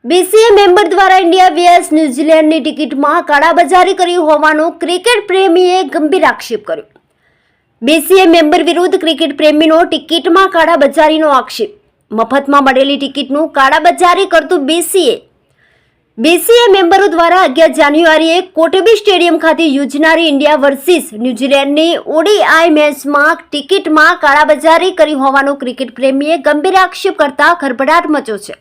BCA member દ્વારા India vs ન્યૂઝીલેન્ડની ટિકિટમાં કાળાબજારી કરી હોવાનો ક્રિકેટ પ્રેમીએ ગંભીર આક્ષેપ કર્યો। બીસીએ મેમ્બર વિરુદ્ધ ક્રિકેટ પ્રેમીનો ટિકિટમાં કાળાબજારીનો આક્ષેપ। મફતમાં મળેલી ટિકિટનું કાળાબજારી કરતું બીસીએ મેમ્બરો દ્વારા 11 જાન્યુઆરીએ કોટબી સ્ટેડિયમ ખાતે યોજાનારી ઇન્ડિયા વર્સિસ ન્યૂઝીલેન્ડની ઓડીઆઈ મેચમાં ટિકિટમાં કાળાબજારી કરી હોવાનો ક્રિકેટ પ્રેમીએ ગંભીર આક્ષેપ કરતા ખળભળાટ મચ્યો છે।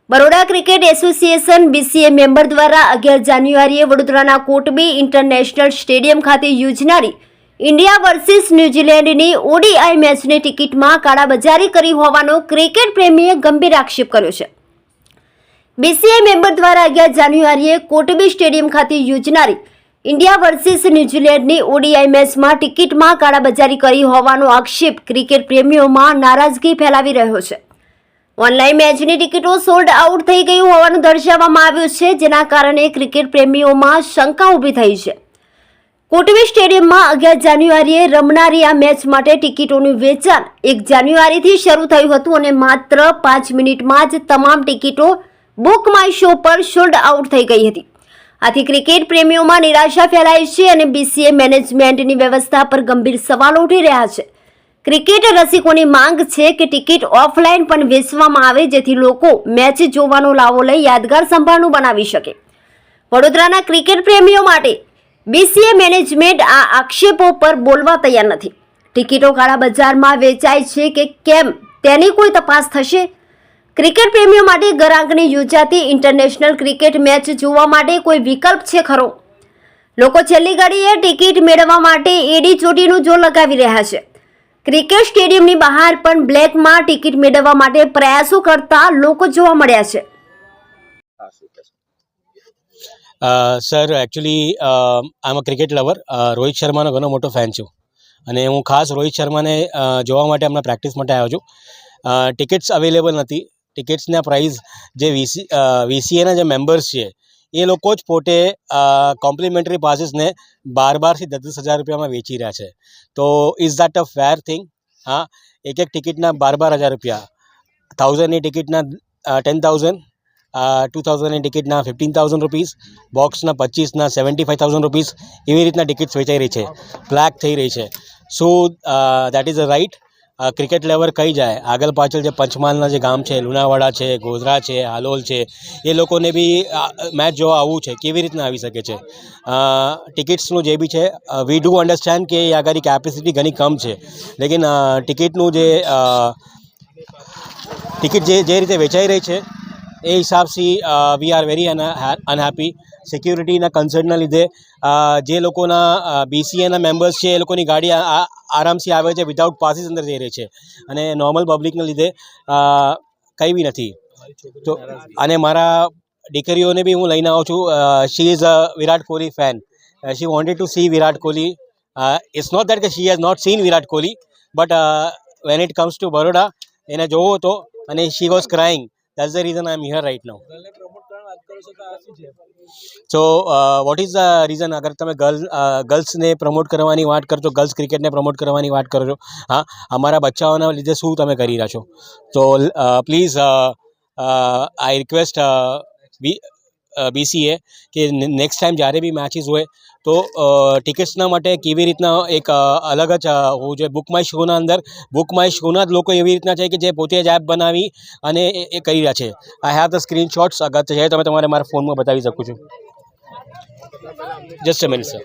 Baroda cricket association BCA member દ્વારા 11 જાન્યુઆરીએ વડોદરાના કોટબી ઇન્ટરનેશનલ સ્ટેડિયમ ખાતે યોજાનારી ઇન્ડિયા વર્સિસ ન્યૂઝીલેન્ડની ઓડીઆઈ મેચની ટિકિટમાં કાળાબજારી કરી હોવાનો ક્રિકેટ પ્રેમીએ ગંભીર આક્ષેપ કર્યો છે। બીસીએ મેમ્બર દ્વારા 11 જાન્યુઆરીએ કોટબી સ્ટેડિયમ ખાતે યોજાનારી ઇન્ડિયા વર્સિસ ન્યૂઝીલેન્ડની ઓડીઆઈ મેચમાં ટિકિટમાં કાળાબજારી કરી હોવાનો આક્ષેપ ક્રિકેટ પ્રેમીઓમાં નારાજગી ફેલાવી રહ્યો છે। ઓનલાઈન મેચની ટિકિટો સોલ્ડ આઉટ થઈ ગઈ હોવાનું દર્શાવવામાં આવ્યું છે, જેના કારણે ક્રિકેટ પ્રેમીઓમાં શંકા ઊભી થઈ છે। કોટબી સ્ટેડિયમમાં 11 જાન્યુઆરીએ રમનારી આ મેચ માટે ટિકિટોનું વેચાણ 1 જાન્યુઆરીથી શરૂ થયું હતું અને માત્ર 5 મિનિટમાં જ તમામ ટિકિટો બુક માય શો પર સોલ્ડ આઉટ થઈ ગઈ હતી। આથી ક્રિકેટ પ્રેમીઓમાં નિરાશા ફેલાઈ છે અને બીસીએ મેનેજમેન્ટની વ્યવસ્થા પર ગંભીર સવાલો ઉઠી રહ્યા છે। ક્રિકેટ રસિકોની માંગ છે કે ટિકિટ ઓફલાઈન પણ વેચવામાં આવે, જેથી લોકો મેચ જોવાનો લાવો લઈ યાદગાર સંભાળનું બનાવી શકે। વડોદરાના ક્રિકેટ પ્રેમીઓ માટે બીસીએ મેનેજમેન્ટ આ આક્ષેપો પર બોલવા તૈયાર નથી। ટિકિટો કાળાબજારમાં વેચાય છે કે કેમ તેની કોઈ તપાસ થશે। ક્રિકેટ પ્રેમીઓ માટે ઘરઆંગણે યોજાતી ઇન્ટરનેશનલ ક્રિકેટ મેચ જોવા માટે કોઈ વિકલ્પ છે ખરો? લોકો છેલ્લી ઘડીએ ટિકિટ મેળવવા માટે એડી ચોટીનું જોર લગાવી રહ્યા છે। ક્રિકેટ સ્ટેડિયમની બહાર પણ બ્લેકમાં ટિકિટ મેળવવા માટે પ્રયાસો કરતા લોકો જોવા મળ્યા છે। Sir actually I am a cricket lover. Rohit શર્માનો ઘણો મોટો ફેન છું અને હું ખાસ રોહિત શર્માને જોવા માટે હમણાં પ્રેક્ટિસ માટે આવ્યો છું। ટિકિટ્સ અવેલેબલ નથી। ટિકિટ્સના પ્રાઇસ જે વીસીએના જે મેમ્બર્સ છે એ લોકો જ પોતે કોમ્પ્લિમેન્ટરી પાસીસને 12,000 થી 10,000 રૂપિયામાં વેચી રહ્યા છે। તો is that a fair thing? હા, એક ટિકિટના 12,000 રૂપિયા, 1,000ની ટિકિટના 10,000, 2,000ની ટિકિટના 15,000 રૂપીસ, બોક્સના 25ના 75,000 રૂપીસ, એવી રીતના ટિકિટ્સ વેચાઈ રહી છે, બ્લેક થઈ રહી છે। So that is a right? Cricket lover કહી જાય આગળ પાછળ જે પંચમહાલના જે ગામ છે, લુણાવાડા છે, ગોધરા છે, હાલોલ છે, એ લોકોને બી મેચ જોવા આવવું છે, કેવી રીતના આવી શકે છે? ટિકિટ્સનું જે બી છે વી ડુ અન્ડરસ્ટેન્ડ કે આગળ કેપેસિટી ઘણી કમ છે, લેકિન ટિકિટનું ટિકિટ જે રીતે વેચાઈ રહી છે એ હિસાબથી વી આર વેરી અનહેપી। સિક્યુરિટીના કન્સર્નના લીધે જે લોકોના બીસીએના મેમ્બર્સ છે એ લોકોની ગાડી આરામથી આવે છે, વિધાઉટ પાસીસ અંદર જઈ રહી છે અને નોર્મલ પબ્લિકના લીધે કંઈ બી નથી। તો અને મારા દીકરીઓને બી હું લઈને આવું છું। She is a Virat Kohli fan. She wanted to see Virat Kohli. It's not that કે she has not seen Virat Kohli, but when it comes to Baroda એને જોવો હતો અને she was crying. That's the reason I am here right now. So what is the reason? અગર તમે ગર્લ્સને promote કરવાની વાત કરતો, ગર્લ્સ ક્રિકેટને પ્રમોટ કરવાની વાત કરો છો, હા, અમારા બચ્ચાઓના લીધે શું તમે કરી રહ્યા છો? તો પ્લીઝ આઈ રિક્વેસ્ટ બીસીએ કે નેક્સ્ટ ટાઈમ જ્યારે બી મેચીસ હોય તો ટિકિટ્સના માટે કેવી રીતના એક અલગ જ હોવું જોઈએ। બુક માય શોના અંદર બુક માય શોના જ લોકો એવી રીતના છે કે જે પોતે જ એપ બનાવી અને એ કરી રહ્યા છે। આઈ હેવ ધ સ્ક્રીનશોટ્સ, અગર છે તમે તમારે મારા ફોનમાં બતાવી શકું છું। Just a minute sir.